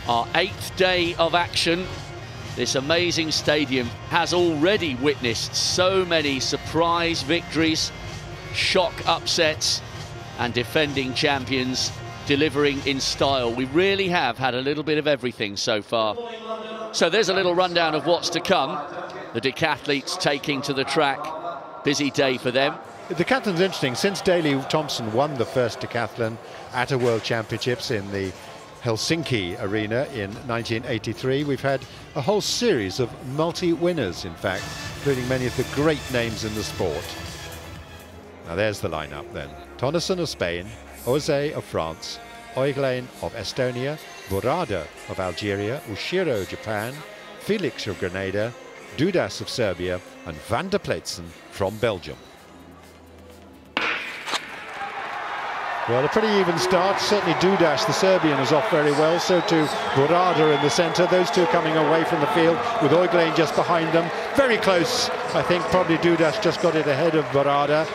Our 8th day of action. This amazing stadium has already witnessed so many surprise victories, shock upsets, and defending champions delivering in style. We really have had a little bit of everything so far. So there's a little rundown of what's to come. The decathletes taking to the track. Busy day for them. The decathlon's interesting. Since Daley Thompson won the first decathlon at a World Championships in the Helsinki arena in 1983, we've had a whole series of multi-winners, in fact, including many of the great names in the sport. Now there's the lineup then. Tonnesson of Spain, Ose of France, Oiglein of Estonia, Burada of Algeria, Ushiro Japan, Felix of Grenada, Dudas of Serbia, and Van der Pletzen from Belgium. Well, a pretty even start. Certainly Dudas, the Serbian, is off very well. So too Burada in the centre. Those two coming away from the field with Oiglein just behind them. Very close. I think probably Dudas just got it ahead of Burada.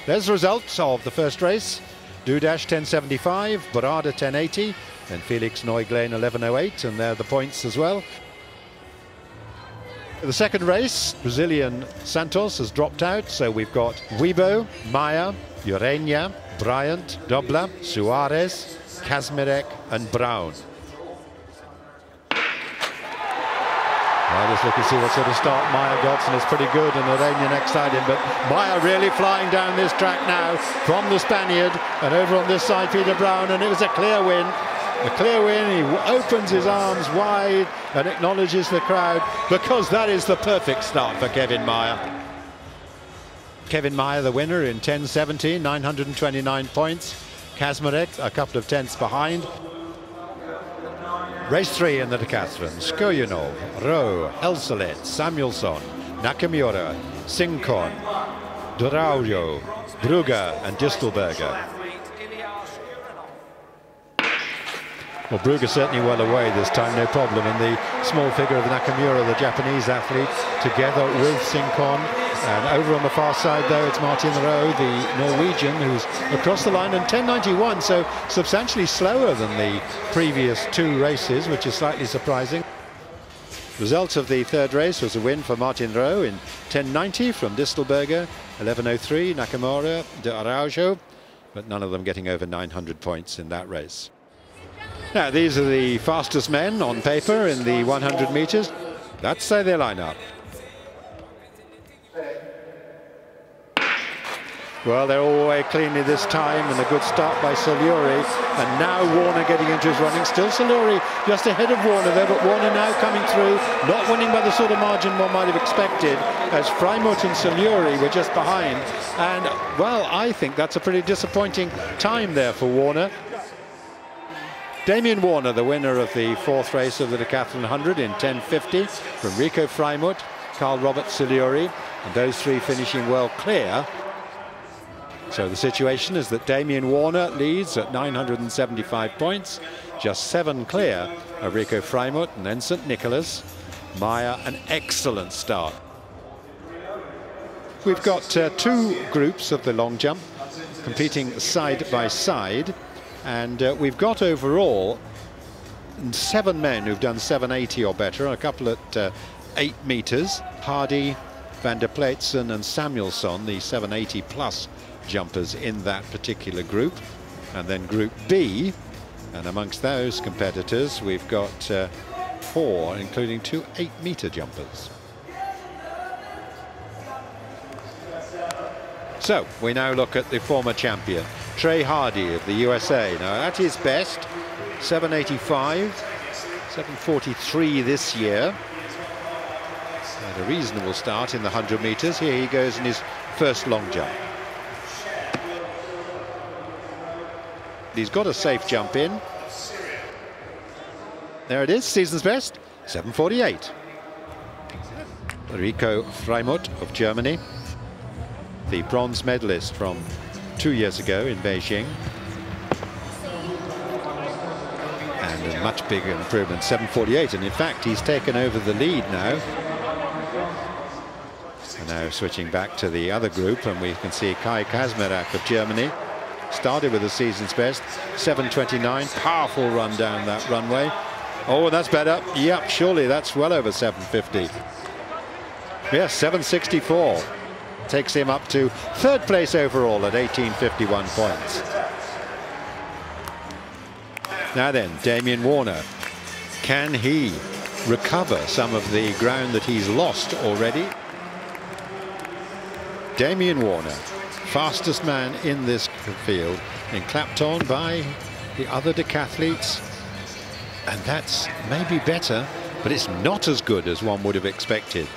There's the results of the first race. Dudas 10.75, Burada 10.80, and Felix and Oiglein 11.08, and there are the points as well. The second race, Brazilian Santos has dropped out, so we've got Weibo, Meyer, Urenia, Bryant, Dobla, Suarez, Kazmirek and Brown. Well, just look and see what sort of start Meyer got, and it's pretty good, and Urenia next side him, but Meyer really flying down this track now from the Spaniard, and over on this side Peter Brown, and it was a clear win. A clear win. He opens his arms wide and acknowledges the crowd, because that is the perfect start for Kevin Meyer. Kevin Meyer, the winner in 10.70, 929 points. Kazmarek a couple of tenths behind. Race 3 in the decathlon. Skoyunov, Rowe, Elselet, Samuelsson, Nakamura, Sinkon, Duraujo, Brugger and Distelberger. Well, Brugger certainly well away this time, no problem. And the small figure of Nakamura, the Japanese athlete, together with Sinkon. And over on the far side, though, it's Martin Rowe, the Norwegian, who's across the line, and 10.91, so substantially slower than the previous two races, which is slightly surprising. Result of the third race was a win for Martin Rowe in 10.90 from Distelberger, 11.03 Nakamura, de Araujo, but none of them getting over 900 points in that race. Now, these are the fastest men on paper in the 100 meters. That's their lineup. Well, they're all away cleanly this time, and a good start by Saliuri. And now Warner getting into his running. Still Saliuri just ahead of Warner there, but Warner now coming through, not winning by the sort of margin one might have expected, as Freimut and Saliuri were just behind. And, well, I think that's a pretty disappointing time there for Warner. Damien Warner, the winner of the fourth race of the Decathlon 100 in 10.50 from Rico Freud, Carl Robert Saliuri, and those three finishing well clear. So the situation is that Damien Warner leads at 975 points, just 7 clear of Rico Freud and then St. Nicholas. Meyer, an excellent start. We've got two groups of the long jump competing side by side. And we've got overall 7 men who've done 7.80 or better, a couple at 8 meters. Hardee, Van der Pletzen and Samuelsson, the 7.80 plus jumpers in that particular group. And then Group B, and amongst those competitors we've got 4, including 2 8-meter jumpers. So we now look at the former champion, Trey Hardee of the USA. Now at his best, 7.85, 7.43 this year. Had a reasonable start in the 100 meters. Here he goes in his first long jump. He's got a safe jump in. There it is, season's best, 7.48. Rico Freud of Germany, the bronze medalist from 2 years ago in Beijing. And a much bigger improvement, 7.48, and in fact he's taken over the lead now. And now switching back to the other group, and we can see Kai Kazmarek of Germany Started with a season's best, 7:29. Powerful run down that runway. Oh, that's better. Yep, surely that's well over 7:50. Yes, 7:64. Takes him up to third place overall at 18:51 points. Now then, Damien Warner. Can he recover some of the ground that he's lost already? Damien Warner, fastest man in this field, and clapped on by the other decathletes. And that's maybe better, but it's not as good as one would have expected.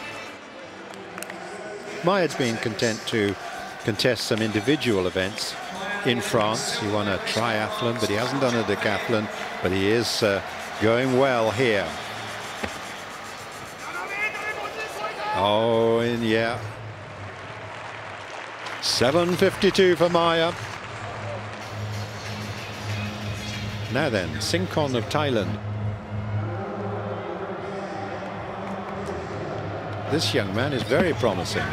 Meyer's been content to contest some individual events in France. He won a triathlon, but he hasn't done a decathlon, but he is going well here. Oh, and yeah. 7:52 for Meyer. Now then, Sinkon of Thailand. This young man is very promising.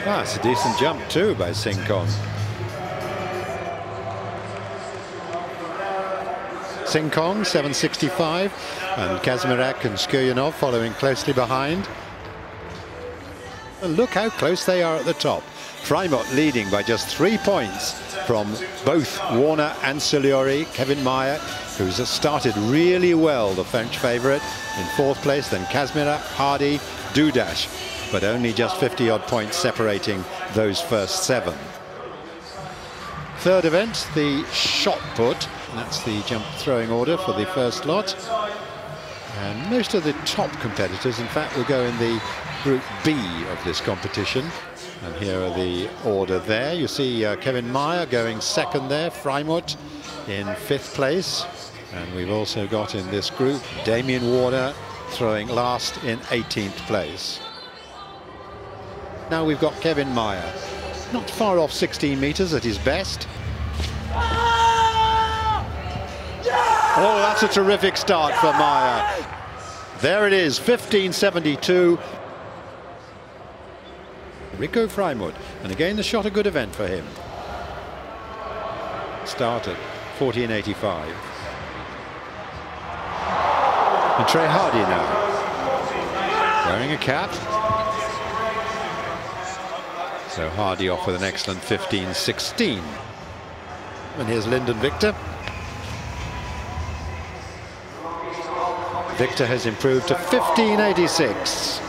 Ah, it's a decent jump too by Sinkon. Sinkon, 7:65, and Kazmarek and Skiryanov following closely behind. And look how close they are at the top. Freimut leading by just 3 points from both Warner and Saliori. Kevin Meyer, who's started really well, the French favourite, in fourth place. Then Kazmarek, Hardee, Dudash, but only just 50-odd points separating those first 7. Third event, the shot put. That's the jump throwing order for the first lot. And most of the top competitors, in fact, will go in the Group B of this competition. And here are the order there. You see Kevin Meyer going second there, Freimut in 5th place. And we've also got in this group Damien Warner throwing last in 18th place. Now we've got Kevin Meyer, not far off 16 meters at his best. Oh, that's a terrific start for Meyer. There it is, 15:72. Rico Freud, and again the shot a good event for him. Start at 14:85. And Trey Hardee now, wearing a cap. So Hardee off with an excellent 15:16. And here's Lyndon Victor. Victor has improved to 15:86.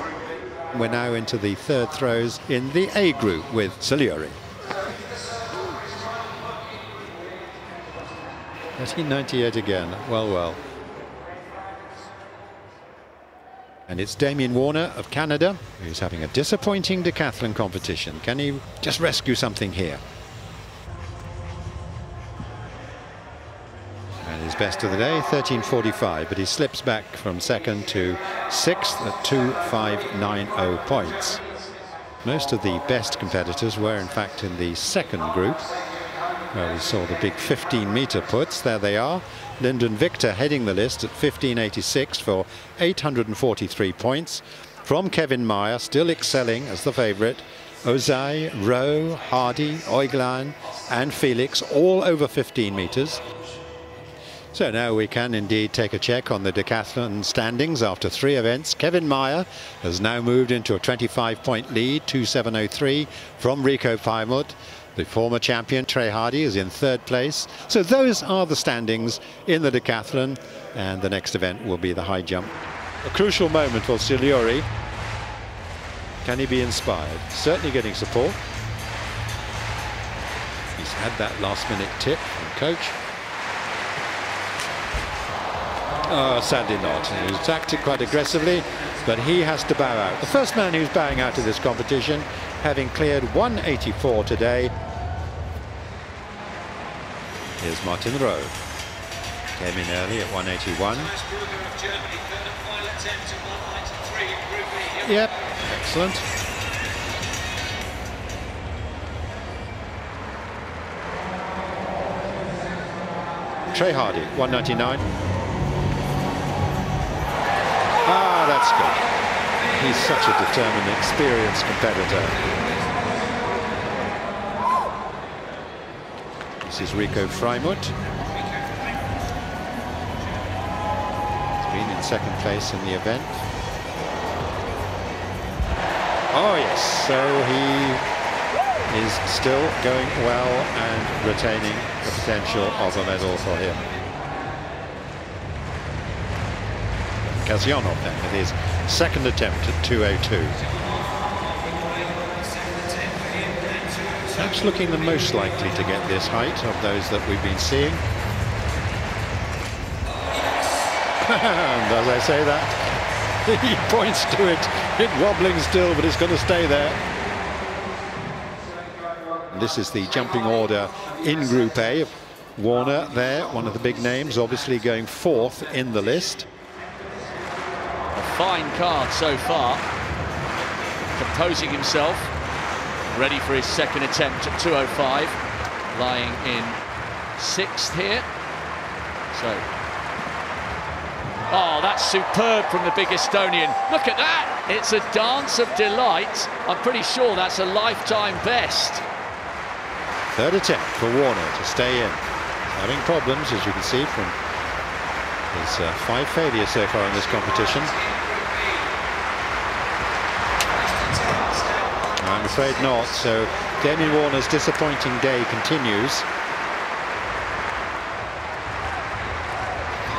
We're now into the third throws in the A group with Saliori. 13:98 again. Well. And it's Damien Warner of Canada, who's having a disappointing decathlon competition. Can he just rescue something here? And his best of the day, 13:45, but he slips back from second to 6th at 2,590 points. Most of the best competitors were in fact in the second group, where we saw the big 15-meter puts. There they are. Lyndon Victor heading the list at 15:86 for 843 points. From Kevin Meyer, still excelling as the favourite. Ozai, Rowe, Hardee, Oiglan and Felix, all over 15 metres. So now we can indeed take a check on the decathlon standings after 3 events. Kevin Meyer has now moved into a 25-point lead, 2,703 from Rico Freud. The former champion Trey Hardee is in 3rd place. So those are the standings in the decathlon, and the next event will be the high jump. A crucial moment for Saliori. Can he be inspired? Certainly getting support. He's had that last-minute tip from coach. Oh, sadly not. He attacked it quite aggressively, but he has to bow out. The first man who's bowing out of this competition, having cleared 184 today. Here's Martin Rowe. Came in early at 181. Yep, excellent. Trey Hardee, 199. Ah, that's good. He's such a determined, experienced competitor. This is Rico Freud. He's been in second place in the event. Oh yes, so he is still going well and retaining the potential of a medal for him. Kazyonov then with his second attempt at 2:02. Perhaps looking the most likely to get this height of those that we've been seeing. And as I say that, he points to it, wobbling still, but it's going to stay there. This is the jumping order in Group A. Warner there, one of the big names, obviously going fourth in the list. A fine card so far. Composing himself, ready for his second attempt at 2:05, lying in sixth here. So, oh, that's superb from the big Estonian. Look at that! It's a dance of delight. I'm pretty sure that's a lifetime best. Third attempt for Warner to stay in. Having problems, as you can see, from his 5 failures so far in this competition. I'm afraid not. So Damien Warner's disappointing day continues.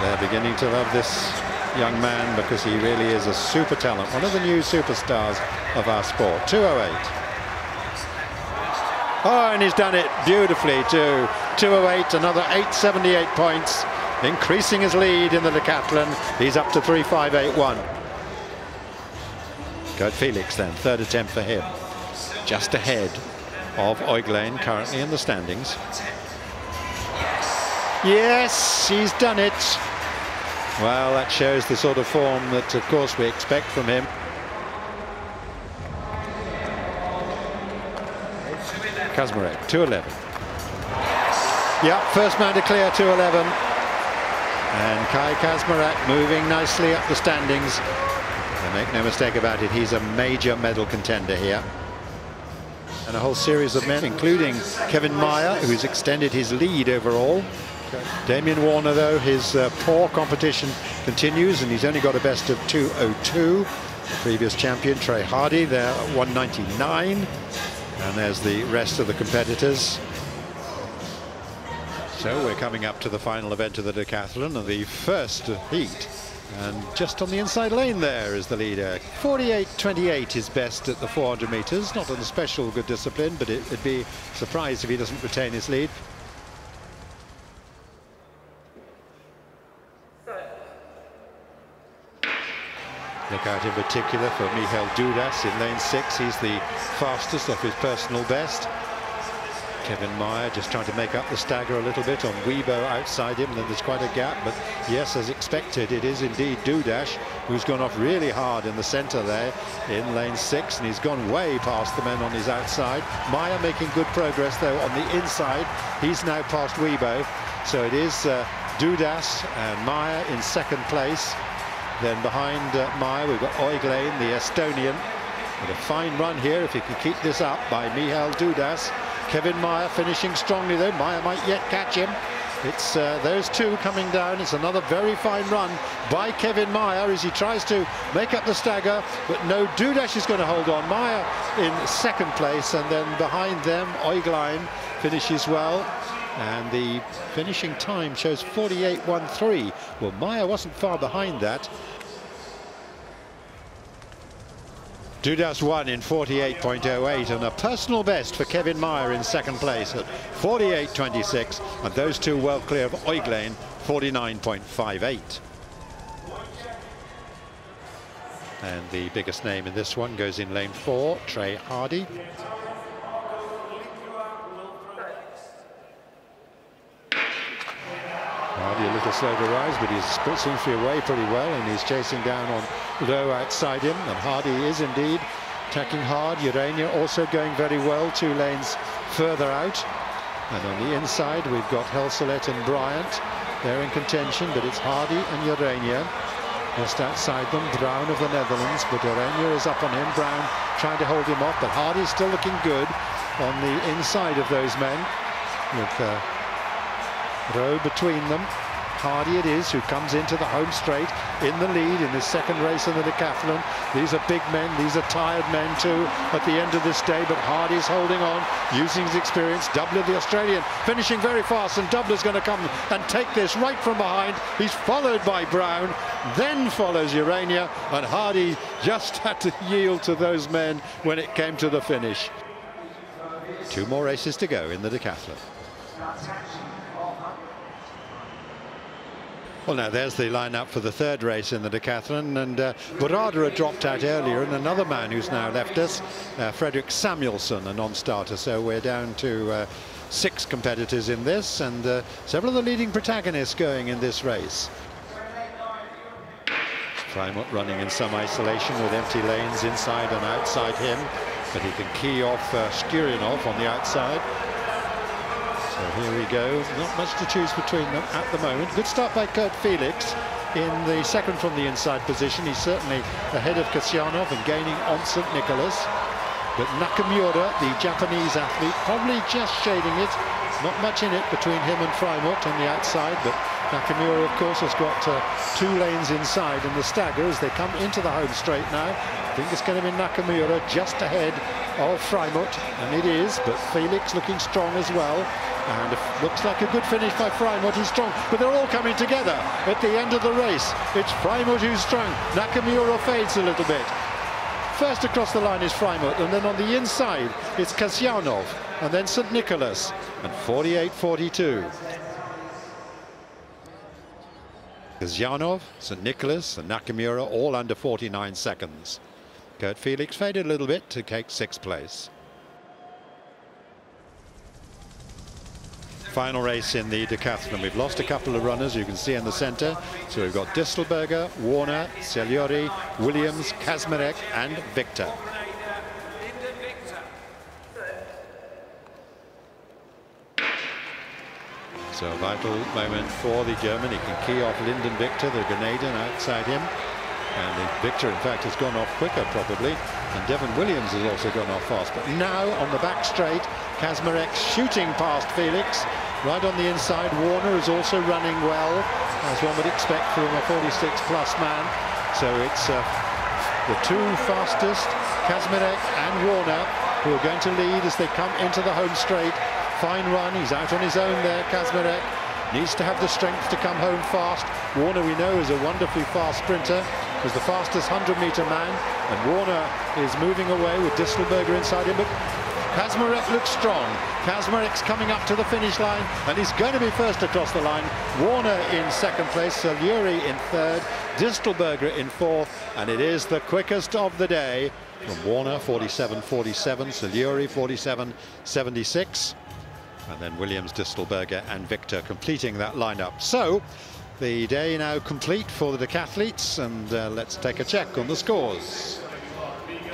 They're beginning to love this young man because he really is a super talent, one of the new superstars of our sport. 2:08. Oh, and he's done it beautifully too. 2:08, another 878 points, increasing his lead in the decathlon. He's up to 3:581. Gert Felix then, third attempt for him. Just ahead of Oiglein, currently in the standings. Yes, he's done it. Well, that shows the sort of form that, of course, we expect from him. Kazmarek, 2:11. Yeah, first man to clear 2:11. And Kai Kazmarek moving nicely up the standings. And make no mistake about it, he's a major medal contender here. And a whole series of men, including Kevin Meyer, who's extended his lead overall. Damien Warner, though, his poor competition continues, and he's only got a best of 2:02. The previous champion, Trey Hardee, there at 1:99. And there's the rest of the competitors. So we're coming up to the final event of the decathlon, and the first heat. And just on the inside lane there is the leader. 48.28 is best at the 400 meters. Not an especial good discipline, but it'd be surprised if he doesn't retain his lead. Look out in particular for Michal Dudas in lane 6. He's the fastest off his personal best. Kevin Meyer just trying to make up the stagger a little bit on Weibo outside him. Then there's quite a gap, but yes, as expected, it is indeed Dudas who's gone off really hard in the centre there in lane 6, and he's gone way past the men on his outside. Meyer making good progress though on the inside. He's now past Weibo, so it is Dudas and Meyer in second place. Then behind Meyer we've got Oiglein, the Estonian, with a fine run here if he can keep this up by Michal Dudas. Kevin Meyer finishing strongly though. Meyer might yet catch him. It's those two coming down. It's another very fine run by Kevin Meyer as he tries to make up the stagger, but no, Dudas is going to hold on. Meyer in second place, and then behind them Oiglein finishes well. And the finishing time shows 48.13. Well, Meyer wasn't far behind that. Dudas won in 48.08, and a personal best for Kevin Meyer in second place at 48.26, and those two well clear of Oiglein, 49.58. And the biggest name in this one goes in lane 4, Trey Hardee. Hardee a little slow to rise, but he seems to be away pretty well, and he's chasing down on Low outside him, and Hardee is indeed attacking hard. Urania also going very well, 2 lanes further out. And on the inside we've got Helselet and Bryant. They're in contention, but it's Hardee and Urania. Just outside them, Brown of the Netherlands, but Urania is up on him. Brown trying to hold him off, but Hardee's still looking good on the inside of those men, with Rowe between them. Hardee it is who comes into the home straight in the lead in his second race in the decathlon. These are big men, these are tired men too at the end of this day, but Hardee's holding on, using his experience. Dubler, the Australian, finishing very fast, and Dubler's going to come and take this right from behind. He's followed by Brown, then follows Urania, and Hardee just had to yield to those men when it came to the finish. 2 more races to go in the decathlon. Well, now there's the lineup for the third race in the decathlon, and Burada had dropped out earlier, and another man who's now left us, Fredrik Samuelsson, a non-starter. So we're down to 6 competitors in this, and several of the leading protagonists going in this race. Freimut running in some isolation with empty lanes inside and outside him, but he can key off Skurinov on the outside. So here we go, not much to choose between them at the moment. Good start by Kurt Felix in the second from the inside position. He's certainly ahead of Kasyanov and gaining on St. Nicholas. But Nakamura, the Japanese athlete, probably just shading it. Not much in it between him and Freimut on the outside, but Nakamura, of course, has got 2 lanes inside, and the stagger as they come into the home straight now. I think it's going to be Nakamura just ahead of Freimut, and it is, but Felix looking strong as well. And it looks like a good finish by Freimut, who's strong, but they're all coming together at the end of the race. It's Freimut who's strong. Nakamura fades a little bit. First across the line is Freimut, and then on the inside it's Kasyanov, and then St. Nicholas, and 48-42. Kasyanov, St. Nicholas and Nakamura all under 49 seconds. Kurt Felix faded a little bit to take 6th place. Final race in the decathlon. We've lost a couple of runners, you can see in the centre. So we've got Distelberger, Warner, Saliori, Williams, Kazmarek and Victor. So a vital moment for the German. He can key off Lyndon Victor, the Grenadian, outside him. And Victor, in fact, has gone off quicker, probably. And Devon Williams has also gone off fast. But now, on the back straight, Kazmarek shooting past Felix. Right on the inside, Warner is also running well, as one would expect from a 46-plus man. So it's the 2 fastest, Kazmarek and Warner, who are going to lead as they come into the home straight. Fine run, he's out on his own there, Kazmarek. Needs to have the strength to come home fast. Warner, we know, is a wonderfully fast sprinter. Was the fastest 100-meter man, and Warner is moving away with Distelberger inside him, but Kazmarek looks strong. Kazmarek's coming up to the finish line, and he's going to be first across the line. Warner in 2nd place, Saliori in 3rd, Distelberger in 4th, and it is the quickest of the day from Warner, 47.47, Saliori 47.76, and then Williams, Distelberger and Victor completing that lineup. So the day now complete for the decathletes, and let's take a check on the scores.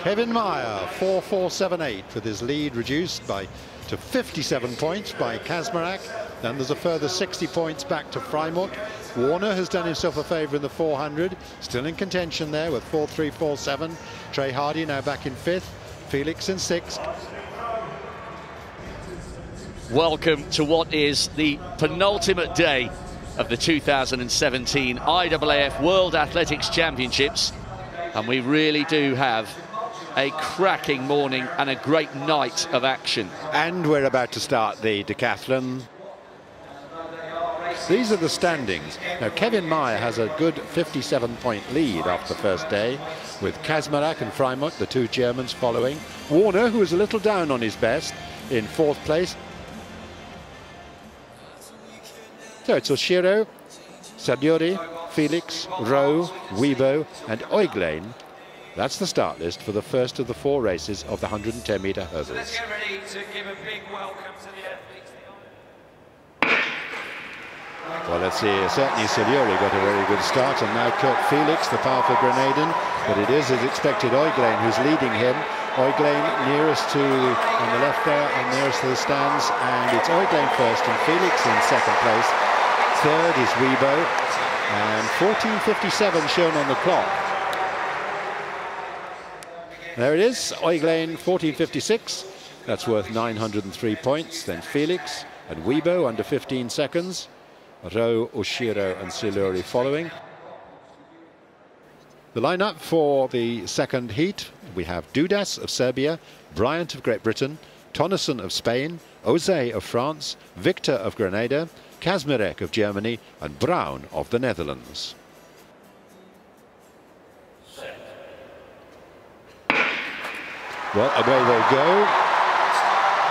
Kevin Meyer, 4.478, with his lead reduced to 57 points by Kazmarek. Then there's a further 60 points back to Freimut. Warner has done himself a favour in the 400, still in contention there with 4.347. Trey Hardee now back in 5th, Felix in 6th. Welcome to what is the penultimate day of the 2017 IAAF World Athletics Championships, and we really do have a cracking morning and a great night of action. And we're about to start the decathlon. These are the standings. Now, Kevin Meyer has a good 57-point lead after the first day, with Kazmarek and Freimut, the 2 Germans, following. Warner, who is a little down on his best, in 4th place. So it's Oshiro, Saliori, Felix, Rowe, Weibo and Oiglein. That's the start list for the first of the 4 races of the 110-meter hurdles. Let's get ready to give a big welcome to the athletes. Well, let's see, certainly Saliori got a very good start, and now Kurt Felix, the powerful Grenadian, but it is, as expected, Oiglein who's leading him. Oiglein nearest to, on the left there, and nearest to the stands, and it's Oiglein first and Felix in 2nd place. 3rd is Weibo, and 14.57 shown on the clock. There it is, Oiglein 14.56, that's worth 903 points. Then Felix and Weibo under 15 seconds. Rowe, Oshiro and Siluri following. The lineup for the second heat: we have Dudas of Serbia, Bryant of Great Britain, Tonneson of Spain, Ozay of France, Victor of Grenada, Kazmarek of Germany and Brown of the Netherlands. Well, away they go.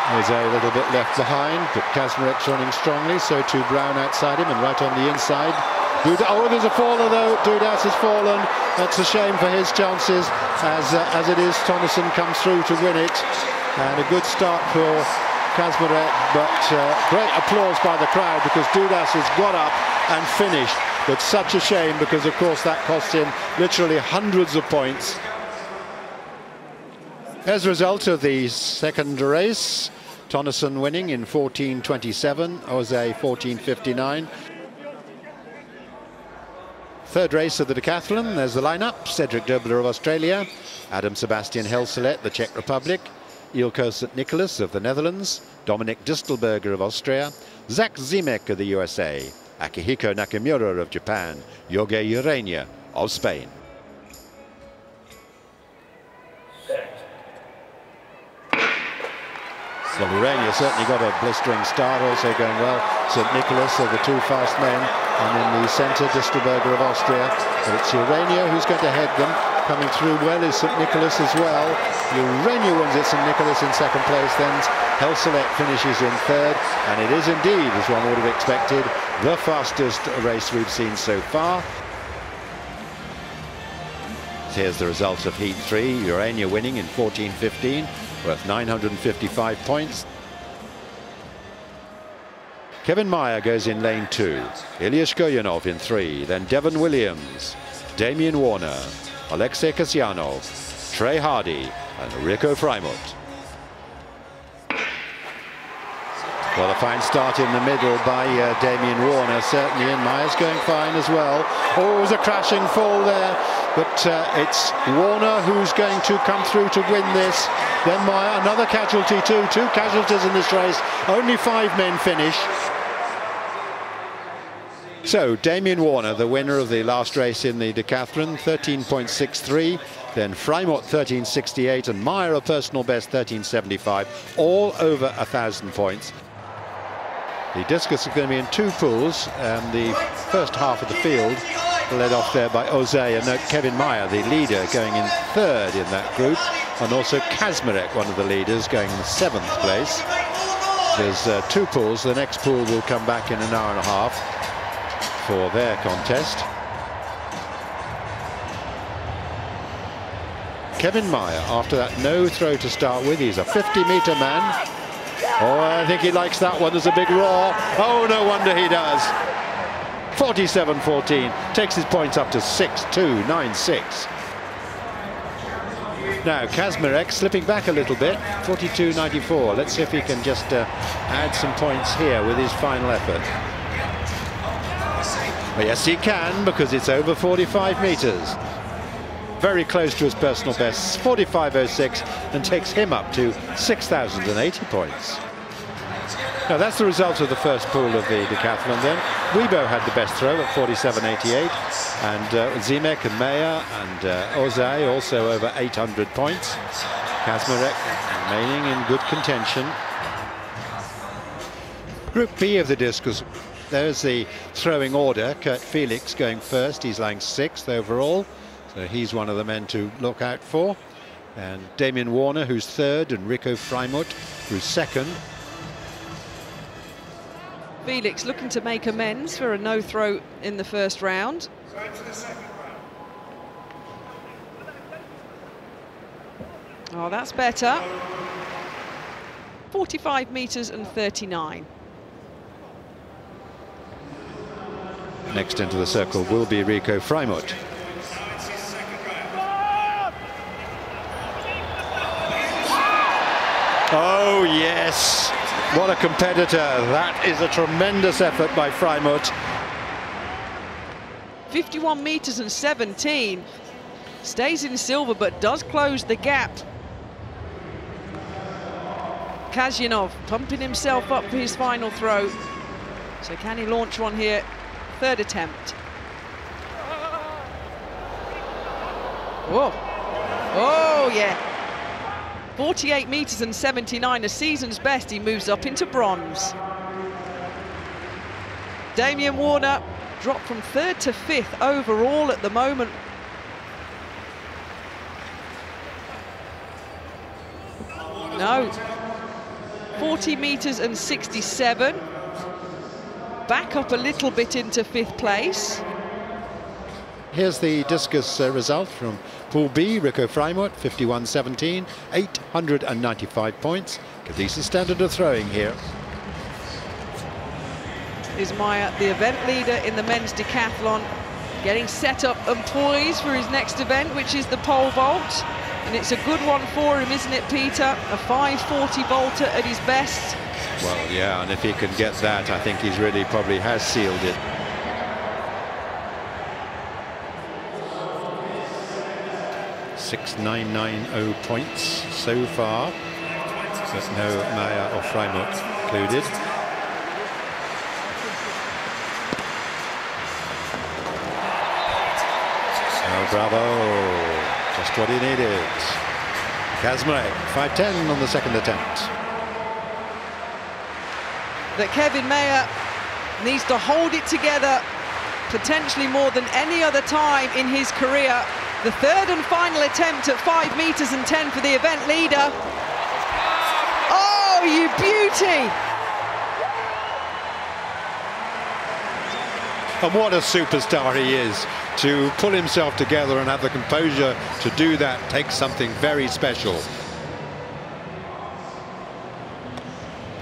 Ozay a little bit left behind, but Kazmarek's running strongly, so too Brown outside him and right on the inside. Oh, there's a faller though. Dudas has fallen. That's a shame for his chances, as it is. Tonneson comes through to win it, and a good start for Kazmarek, but great applause by the crowd because Dudas has got up and finished. But such a shame because, of course, that cost him literally hundreds of points. As a result of the second race, Tonneson winning in 14:27, Ozay 14:59. Third race of the decathlon, there's the lineup: Cedric Dobler of Australia, Adam Sebastian Helselet, the Czech Republic, Ilko St. Nicholas of the Netherlands, Dominik Distelberger of Austria, Zach Zimek of the USA, Akihiko Nakamura of Japan, Jorge Urania of Spain. Well, Urania certainly got a blistering start, also going well. St. Nicholas are the two fast men, and in the centre, Distelberger of Austria. But it's Urania who's going to head them. Coming through well is St. Nicholas as well. Urania wins it, St. Nicholas in second place, then Helselet finishes in third, and it is indeed, as one would have expected, the fastest race we've seen so far. Here's the result of Heat 3, Urania winning in 14:15, worth 955 points. Kevin Meyer goes in lane 2, Ilya Shkoyanov in 3, then Devon Williams, Damien Warner, Alexei Kasyanov, Trey Hardee and Rico Freud. Well, a fine start in the middle by Damien Warner, certainly, and Meyer's going fine as well. Oh, it was a crashing fall there, but it's Warner who's going to come through to win this. Then Meyer, another casualty too, 2 casualties in this race, only 5 men finish. So, Damien Warner, the winner of the last race in the decathlon, 13.63, then Freimut 13.68, and Meyer, a personal best, 13.75, all over 1,000 points. The discus is going to be in 2 pools. The first half of the field led off there by Ozay, and note Kevin Meyer, the leader, going in 3rd in that group, and also Kazmarek, one of the leaders, going in 7th place. There's 2 pools. The next pool will come back in an hour and a half for their contest. Kevin Meyer, after that no throw to start with, he's a 50-meter man. Oh, I think he likes that one. There's a big roar. Oh, no wonder he does. 47.14, takes his points up to 6.296. Now, Kazmarek slipping back a little bit, 42.94. Let's see if he can just add some points here with his final effort. Well, yes, he can, because it's over 45 meters. Very close to his personal best, 45.06, and takes him up to 6,080 points. Now, that's the result of the first pool of the decathlon then. Weibo had the best throw at 47.88, and Zimek and Meyer and Ozay also over 800 points. Kazmarek remaining in good contention. Group B of the discus, there's the throwing order. Kurt Felix going first, he's lying 6th overall. So he's one of the men to look out for. And Damien Warner, who's 3rd, and Rico Freud, who's 2nd. Felix looking to make amends for a no throw in the first round. Oh, that's better. 45 meters and 39. Next into the circle will be Rico Freud. Oh, yes. What a competitor. That is a tremendous effort by Freimut. 51 meters and 17. Stays in silver, but does close the gap. Kasyanov pumping himself up for his final throw. So can he launch one here? Third attempt. Whoa. Oh, yeah. 48 meters and 79, a season's best. He moves up into bronze. Damien Warner dropped from 3rd to 5th overall at the moment. No. 40 meters and 67. Back up a little bit into 5th place. Here's the discus result from Pool B. Rico Freud, 51.17, 895 points. A decent standard of throwing here. Is Meyer, the event leader in the men's decathlon, getting set up and poised for his next event, which is the pole vault. And it's a good one for him, isn't it, Peter? A 540 vaulter at his best. Well, yeah, and if he can get that, I think he's really probably has sealed it. $6,990 points so far, but no Meyer or Freimut included. Oh, bravo! Just what he needed. Kazmarek, 5:10 on the second attempt. That Kevin Meyer needs to hold it together, potentially more than any other time in his career. The third and final attempt at 5 meters and 10 for the event leader. Oh, you beauty! And what a superstar he is. To pull himself together and have the composure to do that takes something very special.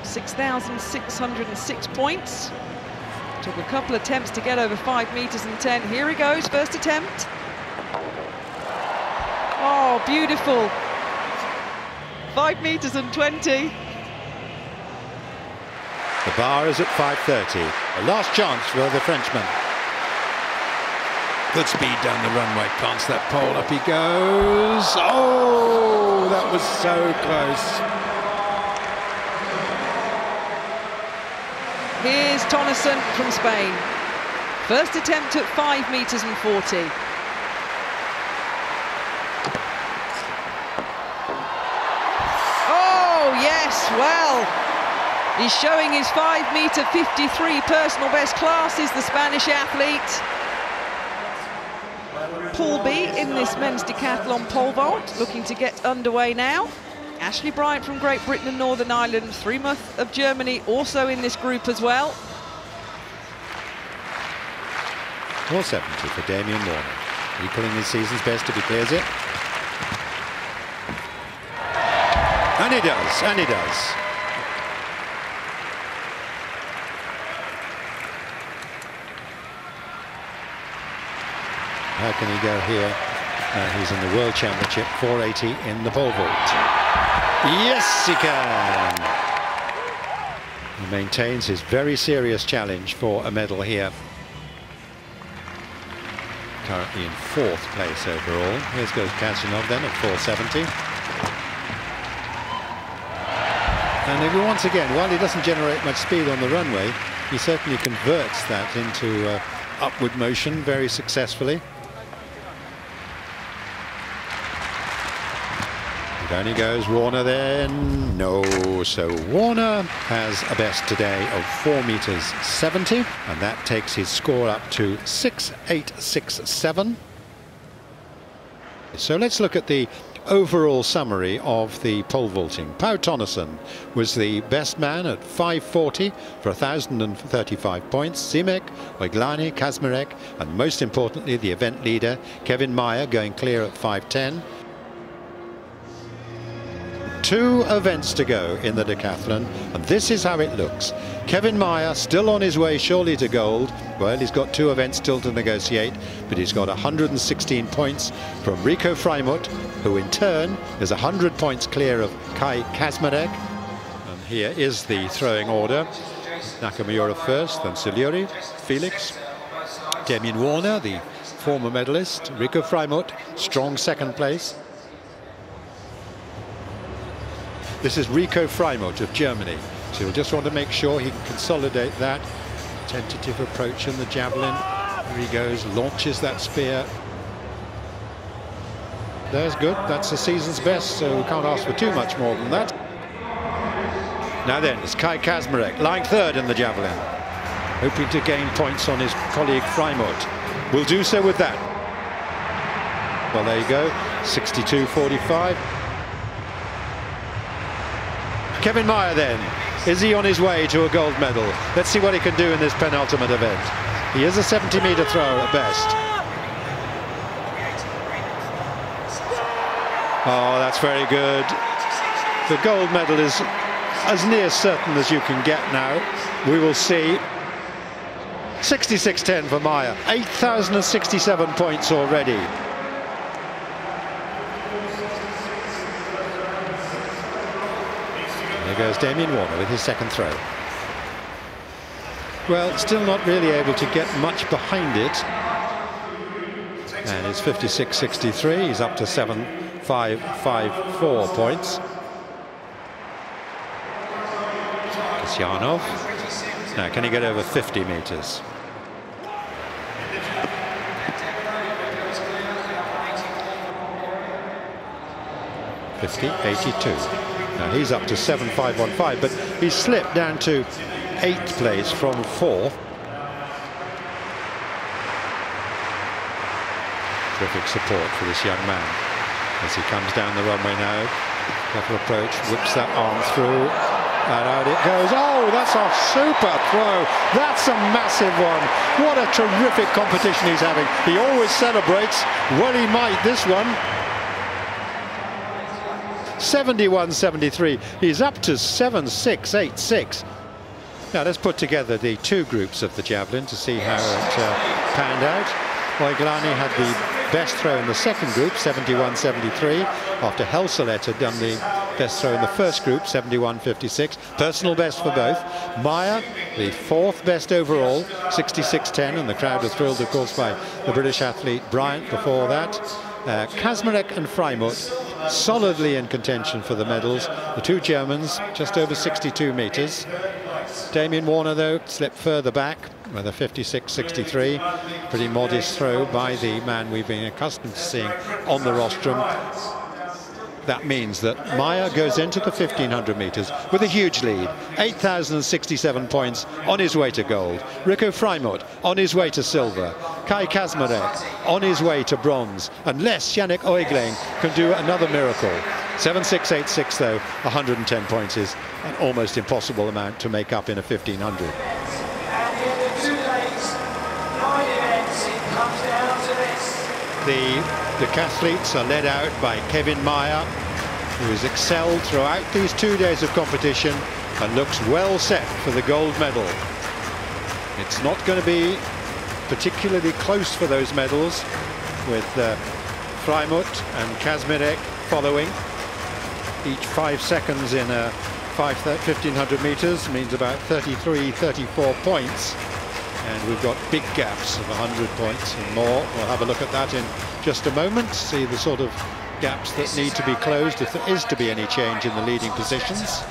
6,606 points. Took a couple attempts to get over 5 meters and 10. Here he goes, first attempt. Oh, beautiful. 5 meters and 20. The bar is at 5:30. A last chance for the Frenchman. Good speed down the runway, plants that pole, up he goes. Oh, that was so close. Here's Tonneson from Spain. First attempt at 5 meters and 40. Oh, yes, well, he's showing his 5 meter 53 personal best classes, the Spanish athlete. Pool B in this men's decathlon pole vault, looking to get underway now. Ashley Bryant from Great Britain and Northern Ireland, Freemuth of Germany also in this group as well. 470 for Damien Warner. He pulling his season's best if he clears it. And he does, and he does. How can he go here? He's in the World Championship, 480 in the pole vault. Yes, he can! He maintains his very serious challenge for a medal here. Currently in 4th place overall. Here goes Kazanov then at 470. And maybe once again, while he doesn't generate much speed on the runway, he certainly converts that into upward motion very successfully. Down he goes, Warner then, no, so Warner has a best today of 4 meters 70, and that takes his score up to 6.867. So let's look at the overall summary of the pole vaulting. Pau Tonneson was the best man at 540 for 1,035 points. Simek, Oiglani, Kazmarek, and most importantly the event leader Kevin Meyer going clear at 510. 2 events to go in the decathlon, and this is how it looks. Kevin Meyer still on his way surely to gold. Well, he's got 2 events still to negotiate, but he's got 116 points from Rico Freud, who in turn is 100 points clear of Kai Kazmarek. And here is the throwing order. Nakamura first, then Siliori, Felix, Damien Warner, the former medalist, Rico Freud, strong second place. This is Rico Freud of Germany, so you'll just want to make sure he can consolidate that Tentative approach in the javelin. There he goes, launches that spear. There's good, that's the season's best, so we can't ask for too much more than that. Now then, it's Kai Kazmarek, lying third in the javelin, hoping to gain points on his colleague Freimut. Will do so with that. Well, there you go, 62.45. Kevin Meyer then, is he on his way to a gold medal? Let's see what he can do in this penultimate event. He is a 70-meter thrower at best. Oh, that's very good. The gold medal is as near certain as you can get now. We will see. 66.10 for Meyer, 8,067 points already. There goes Damien Warner with his second throw. Well, still not really able to get much behind it. And it's 56.63. He's up to 7,554 points. Kasyanov. Now, can he get over 50 meters? Now he's up to 7,515, but he's slipped down to 8th place from 4th. Terrific support for this young man as he comes down the runway now. Careful approach, whips that arm through, and out it goes. Oh, that's a super throw. That's a massive one. What a terrific competition he's having. He always celebrates. Well, he might this one. 71.73. He's up to 7,686. Now let's put together the two groups of the javelin to see how it panned out. Oiglani had the best throw in the second group, 71.73, after Helselet had done the best throw in the first group, 71.56. Personal best for both. Meyer, the fourth best overall, 66.10, and the crowd was thrilled, of course, by the British athlete Bryant before that. Kazmarek and Freimut solidly in contention for the medals. The two Germans just over 62 meters. Damien Warner, though, slipped further back with a 56.63. Pretty modest throw by the man we've been accustomed to seeing on the rostrum. That means that Meyer goes into the 1,500 meters with a huge lead. 8,067 points on his way to gold. Rico Freud on his way to silver. Kai Kazmarek on his way to bronze. Unless Yannick Oiglein can do another miracle. 7,686 though, 110 points is an almost impossible amount to make up in a 1,500. The decathletes are led out by Kevin Meyer, who has excelled throughout these 2 days of competition and looks well set for the gold medal. It's not going to be particularly close for those medals, with Freimut and Kazmarek following. Each 5 seconds in a 1,500 meters means about 33, 34 points. And we've got big gaps of 100 points and more. We'll have a look at that in just a moment, see the sort of gaps that need to be closed if there is to be any change in the leading positions.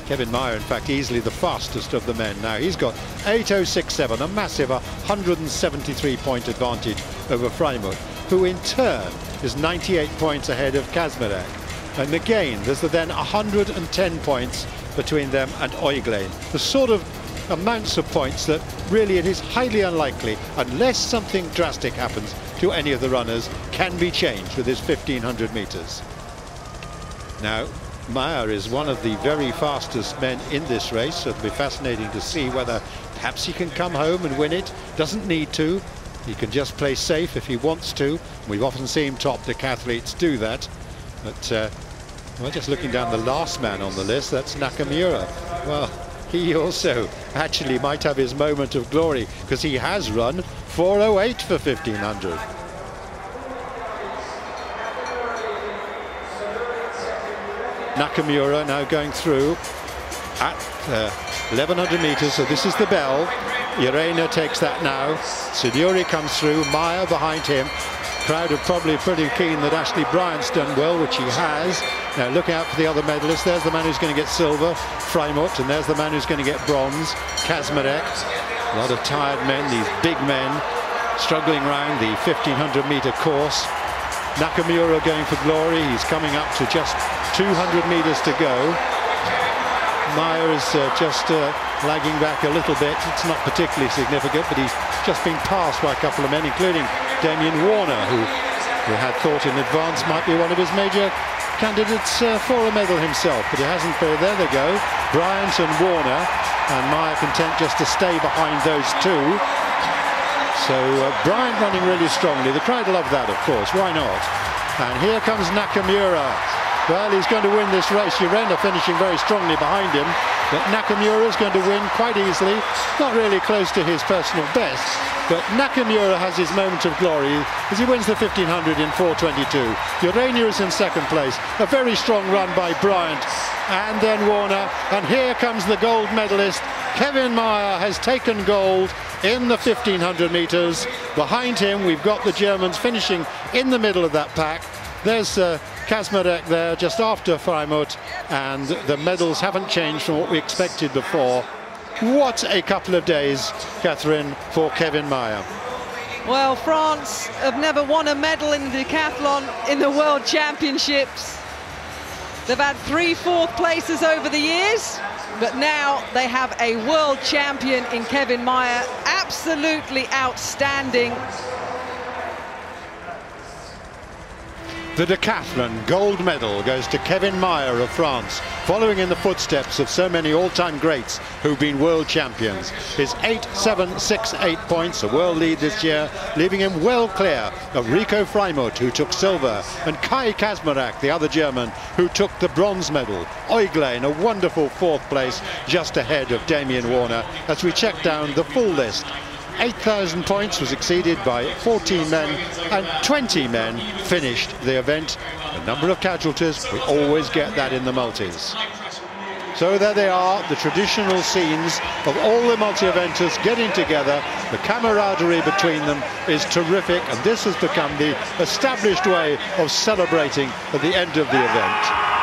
Kevin Meyer, in fact, easily the fastest of the men now. He's got 8.067, a massive 173-point advantage over Freimut, who in turn is 98 points ahead of Kazmarek. And again, there's then 110 points between them and Oiglein. The sort of amounts of points that really it is highly unlikely, unless something drastic happens to any of the runners, can be changed with his 1,500 meters. Now, Meyer is one of the very fastest men in this race, so it'll be fascinating to see whether perhaps he can come home and win it. Doesn't need to. He can just play safe if he wants to. We've often seen top decathletes do that. But, well, just looking down the last man on the list, that's Nakamura. Well, he also actually might have his moment of glory, because he has run 4:08 for 1,500. Nakamura now going through at 1,100 meters, so this is the bell. Irena takes that now. Sidiori comes through, Meyer behind him. crowd are probably pretty keen that Ashley Bryant's done well, which he has. Now look out for the other medalists. There's the man who's going to get silver, Freimut, and there's the man who's going to get bronze, Kazmarek. A lot of tired men, these big men, struggling around the 1500-meter course. Nakamura going for glory. He's coming up to just 200 meters to go. Meyer is just lagging back a little bit. It's not particularly significant, but he's just been passed by a couple of men, including Damien Warner, who we had thought in advance might be one of his major candidates for a medal himself, but it hasn't been. There they go, Bryant and Warner, and Meyer content just to stay behind those two. So Bryant running really strongly. The crowd love that, of course, why not? And here comes Nakamura. Well, he's going to win this race. Urena finishing very strongly behind him, but Nakamura is going to win quite easily. Not really close to his personal best, but Nakamura has his moment of glory as he wins the 1500 in 4:22. Urena is in second place. A very strong run by Bryant, and then Warner. And here comes the gold medalist. Kevin Meyer has taken gold in the 1500 meters. Behind him, we've got the Germans finishing in the middle of that pack. There's Kazmarek there just after Freimut, and the medals haven't changed from what we expected before. What a couple of days, Catherine, for Kevin Meyer. Well, France have never won a medal in the decathlon in the World Championships. They've had 3 fourth places over the years, but now they have a world champion in Kevin Meyer. Absolutely outstanding. The decathlon gold medal goes to Kevin Meyer of France, following in the footsteps of so many all-time greats who've been world champions. His 8.768 points, a world lead this year, leaving him well clear of Rico Freud, who took silver, and Kai Kazmarek, the other German, who took the bronze medal. Oigle in a wonderful 4th place, just ahead of Damien Warner, as we check down the full list. 8,000 points was exceeded by 14 men, and 20 men finished the event. A number of casualties, we always get that in the multis. So there they are, the traditional scenes of all the multi-eventers getting together. The camaraderie between them is terrific, and this has become the established way of celebrating at the end of the event.